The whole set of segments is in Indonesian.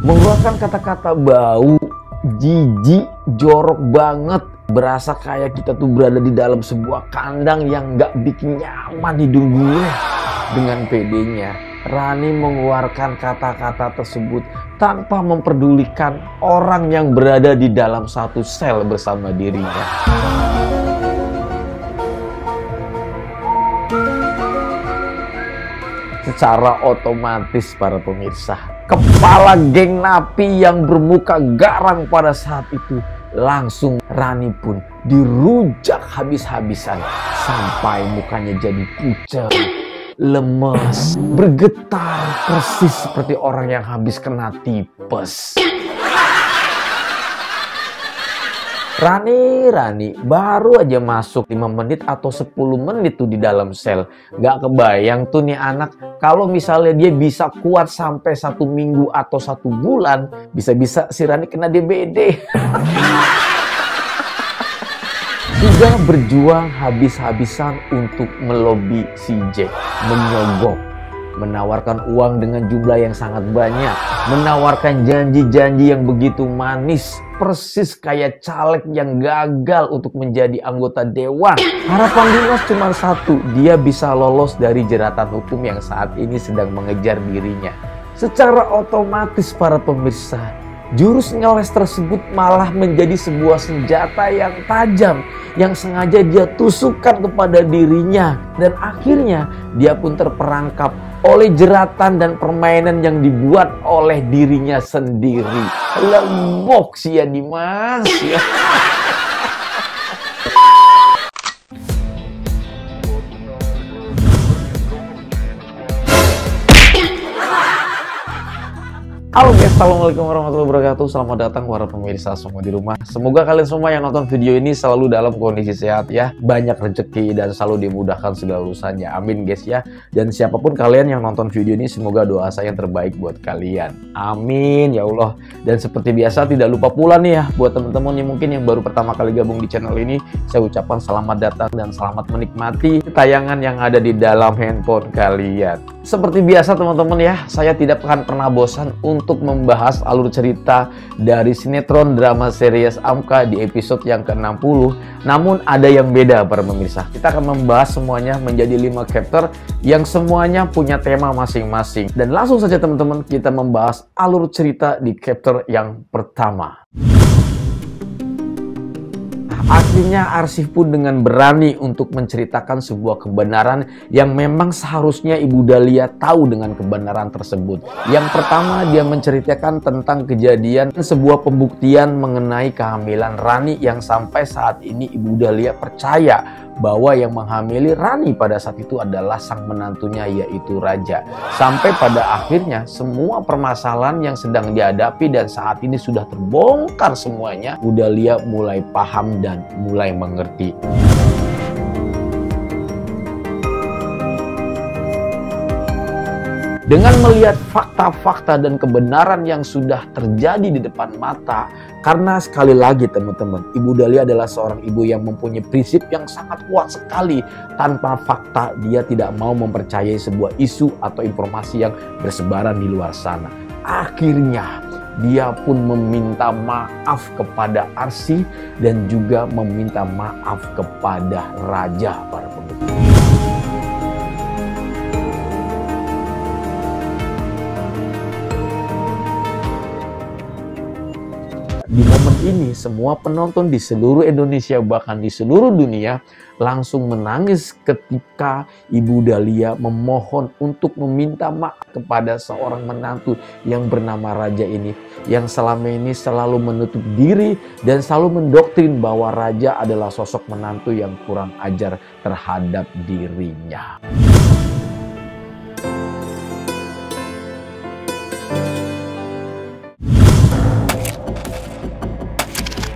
mengeluarkan kata-kata bau, jijik, jorok banget. Berasa kayak kita tuh berada di dalam sebuah kandang yang nggak bikin nyaman hidung gue. Dengan pedenya, Rani mengeluarkan kata-kata tersebut tanpa memperdulikan orang yang berada di dalam satu sel bersama dirinya. Secara otomatis para pemirsa, kepala geng napi yang bermuka garang pada saat itu langsung Rani pun dirujak habis-habisan sampai mukanya jadi pucat, lemes, bergetar persis seperti orang yang habis kena tipes. Rani baru aja masuk 5 menit atau 10 menit tuh di dalam sel. Gak kebayang tuh nih anak kalau misalnya dia bisa kuat sampai 1 minggu atau 1 bulan, bisa-bisa si Rani kena DBD. Juga berjuang habis-habisan untuk melobi si Jack, menyogok, menawarkan uang dengan jumlah yang sangat banyak, menawarkan janji-janji yang begitu manis, persis kayak caleg yang gagal untuk menjadi anggota dewan. Harapan Dimas cuma satu, dia bisa lolos dari jeratan hukum yang saat ini sedang mengejar dirinya. Secara otomatis para pemirsa, jurus ngeles tersebut malah menjadi sebuah senjata yang tajam yang sengaja dia tusukkan kepada dirinya, dan akhirnya dia pun terperangkap oleh jeratan dan permainan yang dibuat oleh dirinya sendiri. Lembok sih ya Dimas ya. Halo guys, assalamualaikum warahmatullahi wabarakatuh. Selamat datang para pemirsa semua di rumah. Semoga kalian semua yang nonton video ini selalu dalam kondisi sehat ya, banyak rezeki dan selalu dimudahkan segala urusannya. Amin guys ya. Dan siapapun kalian yang nonton video ini, semoga doa saya yang terbaik buat kalian. Amin ya Allah. Dan seperti biasa tidak lupa pula nih ya, buat teman-teman yang mungkin yang baru pertama kali gabung di channel ini, saya ucapkan selamat datang dan selamat menikmati tayangan yang ada di dalam handphone kalian. Seperti biasa teman-teman ya, saya tidak akan pernah bosan untuk membahas alur cerita dari sinetron drama series Amka di episode yang ke-60. Namun ada yang beda para pemirsa. Kita akan membahas semuanya menjadi 5 chapter yang semuanya punya tema masing-masing. Dan langsung saja teman-teman, kita membahas alur cerita di chapter yang pertama. Akhirnya Arsif pun dengan berani untuk menceritakan sebuah kebenaran yang memang seharusnya Ibu Dahlia tahu dengan kebenaran tersebut. Yang pertama, dia menceritakan tentang kejadian sebuah pembuktian mengenai kehamilan Rani yang sampai saat ini Ibu Dahlia percaya bahwa yang menghamili Rani pada saat itu adalah sang menantunya, yaitu Raja. Sampai pada akhirnya semua permasalahan yang sedang dihadapi dan saat ini sudah terbongkar semuanya, Ibu Dahlia mulai paham dan mulai mengerti. Dengan melihat fakta-fakta dan kebenaran yang sudah terjadi di depan mata, karena sekali lagi teman-teman, Ibu Dahlia adalah seorang ibu yang mempunyai prinsip yang sangat kuat sekali. Tanpa fakta, dia tidak mau mempercayai sebuah isu atau informasi yang bersebaran di luar sana. Akhirnya, dia pun meminta maaf kepada Arsy dan juga meminta maaf kepada Raja para pemirsa. Di momen ini, semua penonton di seluruh Indonesia, bahkan di seluruh dunia, langsung menangis ketika Ibu Dahlia memohon untuk meminta maaf kepada seorang menantu yang bernama Raja ini, yang selama ini selalu menutup diri dan selalu mendoktrin bahwa Raja adalah sosok menantu yang kurang ajar terhadap dirinya.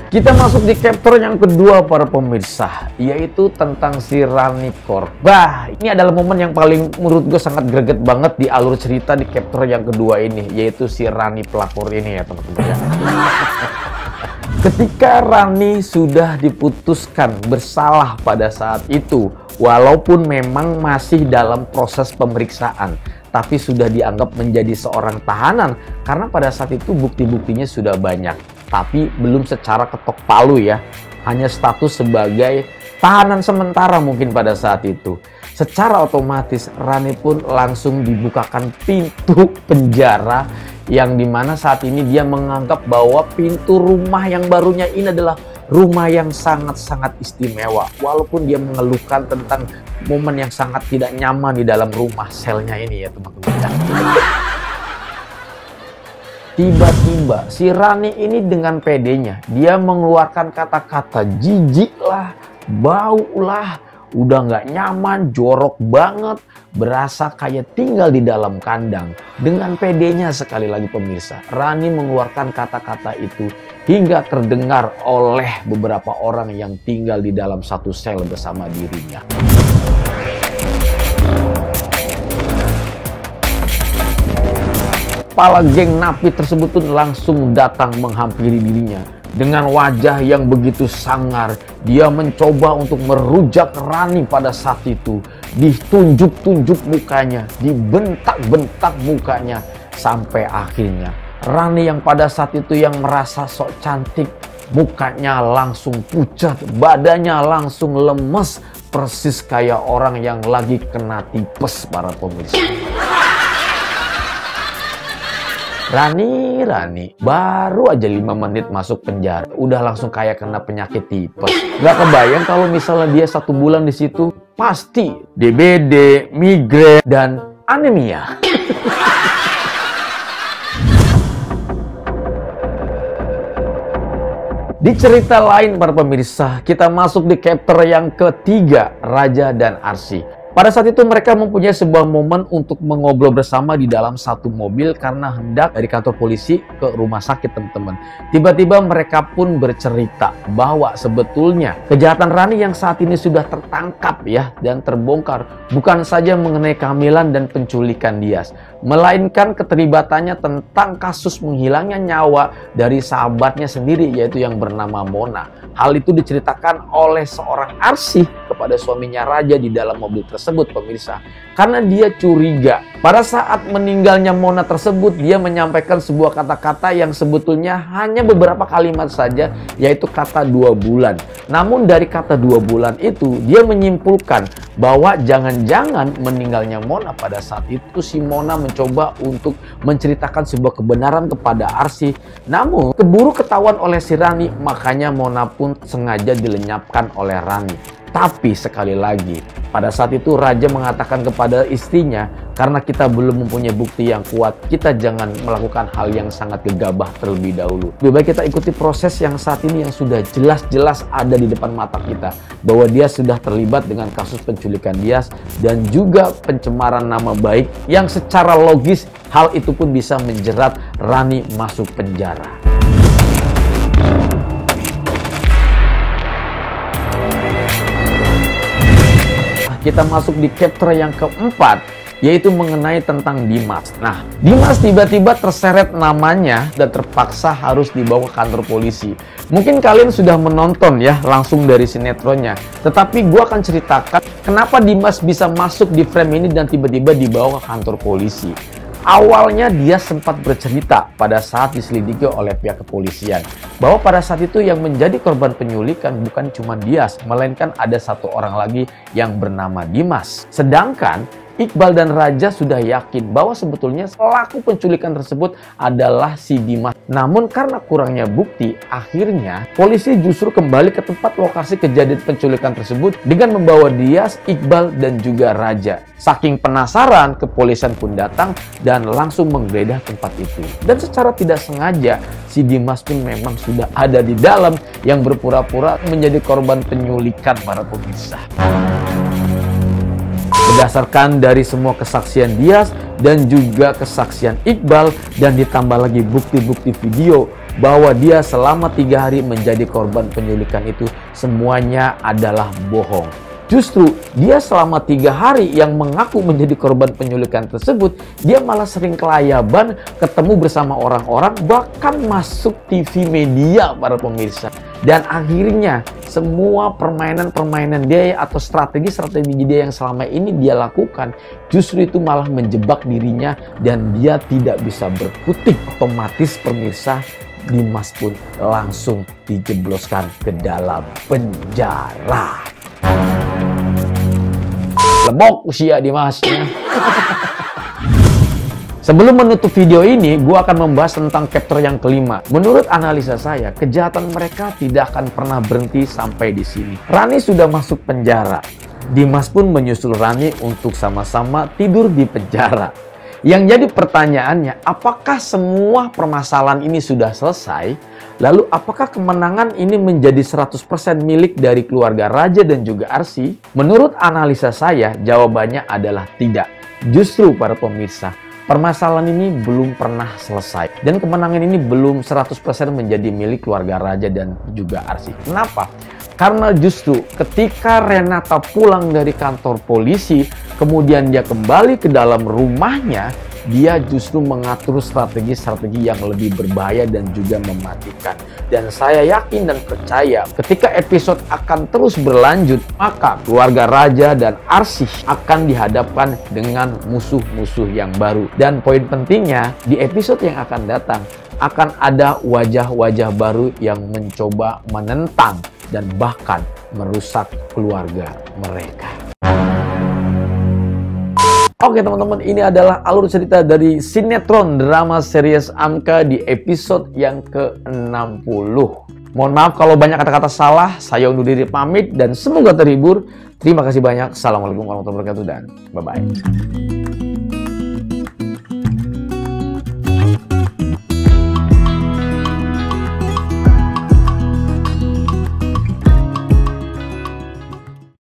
Kita masuk di chapter yang kedua para pemirsa, yaitu tentang si Rani Korba. Ini adalah momen yang paling menurut gue sangat greget banget di alur cerita di chapter yang kedua ini, yaitu si Rani pelakor ini ya teman-teman ya. Ketika Rani sudah diputuskan bersalah pada saat itu, walaupun memang masih dalam proses pemeriksaan, tapi sudah dianggap menjadi seorang tahanan karena pada saat itu bukti-buktinya sudah banyak. Tapi belum secara ketok palu ya, hanya status sebagai tahanan sementara mungkin pada saat itu. Secara otomatis Rani pun langsung dibukakan pintu penjara, yang dimana saat ini dia menganggap bahwa pintu rumah yang barunya ini adalah rumah yang sangat-sangat istimewa. Walaupun dia mengeluhkan tentang momen yang sangat tidak nyaman di dalam rumah selnya ini ya teman-teman. Tiba-tiba si Rani ini dengan pedenya dia mengeluarkan kata-kata jijik lah, bau lah, udah nggak nyaman, jorok banget, berasa kayak tinggal di dalam kandang. Dengan pedenya sekali lagi pemirsa, Rani mengeluarkan kata-kata itu hingga terdengar oleh beberapa orang yang tinggal di dalam satu sel bersama dirinya. Kepala geng napi tersebut pun langsung datang menghampiri dirinya. Dengan wajah yang begitu sangar, dia mencoba untuk merujak Rani pada saat itu. Ditunjuk-tunjuk mukanya, dibentak-bentak mukanya. Sampai akhirnya Rani yang pada saat itu yang merasa sok cantik, mukanya langsung pucat, badannya langsung lemes, persis kayak orang yang lagi kena tipes para pemirsa. Rani, baru aja 5 menit masuk penjara, udah langsung kayak kena penyakit tipes. Gak kebayang kalau misalnya dia 1 bulan di situ, pasti DBD, migrain, dan anemia. Di cerita lain para pemirsa, kita masuk di chapter yang ketiga, Raja dan Arsy. Pada saat itu mereka mempunyai sebuah momen untuk mengobrol bersama di dalam satu mobil karena hendak dari kantor polisi ke rumah sakit teman-teman. Tiba-tiba mereka pun bercerita bahwa sebetulnya kejahatan Rani yang saat ini sudah tertangkap ya dan terbongkar bukan saja mengenai kehamilan dan penculikan Dias, melainkan keterlibatannya tentang kasus menghilangnya nyawa dari sahabatnya sendiri yaitu yang bernama Mona. Hal itu diceritakan oleh seorang Arsy kepada suaminya Raja di dalam mobil tersebut pemirsa. Karena dia curiga pada saat meninggalnya Mona tersebut dia menyampaikan sebuah kata-kata yang sebetulnya hanya beberapa kalimat saja, yaitu kata 2 bulan. Namun dari kata 2 bulan itu dia menyimpulkan bahwa jangan-jangan meninggalnya Mona pada saat itu si Mona mencoba untuk menceritakan sebuah kebenaran kepada Arsy. Namun keburu ketahuan oleh si Rani, makanya Mona pun sengaja dilenyapkan oleh Rani. Tapi sekali lagi, pada saat itu Raja mengatakan kepada istrinya, karena kita belum mempunyai bukti yang kuat, kita jangan melakukan hal yang sangat gegabah terlebih dahulu. Lebih baik kita ikuti proses yang saat ini yang sudah jelas-jelas ada di depan mata kita. Bahwa dia sudah terlibat dengan kasus penculikan Dias dan juga pencemaran nama baik yang secara logis hal itu pun bisa menjerat Rani masuk penjara. Kita masuk di chapter yang keempat, yaitu mengenai tentang Dimas. Nah, Dimas tiba-tiba terseret namanya dan terpaksa harus dibawa ke kantor polisi. Mungkin kalian sudah menonton ya langsung dari sinetronnya. Tetapi gue akan ceritakan kenapa Dimas bisa masuk di frame ini dan tiba-tiba dibawa ke kantor polisi. Awalnya dia sempat bercerita pada saat diselidiki oleh pihak kepolisian bahwa pada saat itu yang menjadi korban penyulikan bukan cuma Dias, melainkan ada 1 orang lagi yang bernama Dimas. Sedangkan Iqbal dan Raja sudah yakin bahwa sebetulnya pelaku penculikan tersebut adalah si Dimas. Namun karena kurangnya bukti, akhirnya polisi justru kembali ke tempat lokasi kejadian penculikan tersebut dengan membawa Dias, Iqbal, dan juga Raja. Saking penasaran, kepolisian pun datang dan langsung menggeledah tempat itu. Dan secara tidak sengaja, si Dimas pun memang sudah ada di dalam yang berpura-pura menjadi korban penyulikan para pemirsa. Berdasarkan dari semua kesaksian Dias dan juga kesaksian Iqbal dan ditambah lagi bukti-bukti video bahwa dia selama 3 hari menjadi korban penyulikan itu semuanya adalah bohong. Justru dia selama 3 hari yang mengaku menjadi korban penculikan tersebut, dia malah sering kelayaban, ketemu bersama orang-orang, bahkan masuk TV media para pemirsa. Dan akhirnya semua permainan-permainan dia atau strategi-strategi dia yang selama ini dia lakukan, justru itu malah menjebak dirinya dan dia tidak bisa berkutik. Otomatis pemirsa, Dimas pun langsung dijebloskan ke dalam penjara. Lebok usia Dimasnya. Sebelum menutup video ini, gue akan membahas tentang chapter yang kelima. Menurut analisa saya, kejahatan mereka tidak akan pernah berhenti sampai di sini. Rani sudah masuk penjara. Dimas pun menyusul Rani untuk sama-sama tidur di penjara. Yang jadi pertanyaannya, apakah semua permasalahan ini sudah selesai? Lalu apakah kemenangan ini menjadi 100% milik dari keluarga Raja dan juga Arsy? Menurut analisa saya, jawabannya adalah tidak. Justru para pemirsa, permasalahan ini belum pernah selesai. Dan kemenangan ini belum 100% menjadi milik keluarga Raja dan juga Arsy. Kenapa? Karena justru ketika Renata pulang dari kantor polisi, kemudian dia kembali ke dalam rumahnya, dia justru mengatur strategi-strategi yang lebih berbahaya dan juga mematikan. Dan saya yakin dan percaya ketika episode akan terus berlanjut, maka keluarga Raja dan Arsy akan dihadapkan dengan musuh-musuh yang baru. Dan poin pentingnya, di episode yang akan datang, akan ada wajah-wajah baru yang mencoba menentang dan bahkan merusak keluarga mereka. Oke teman-teman, ini adalah alur cerita dari sinetron drama series Amka di episode yang ke-60. Mohon maaf kalau banyak kata-kata salah, saya undur diri pamit dan semoga terhibur. Terima kasih banyak. Assalamualaikum warahmatullahi wabarakatuh dan bye-bye.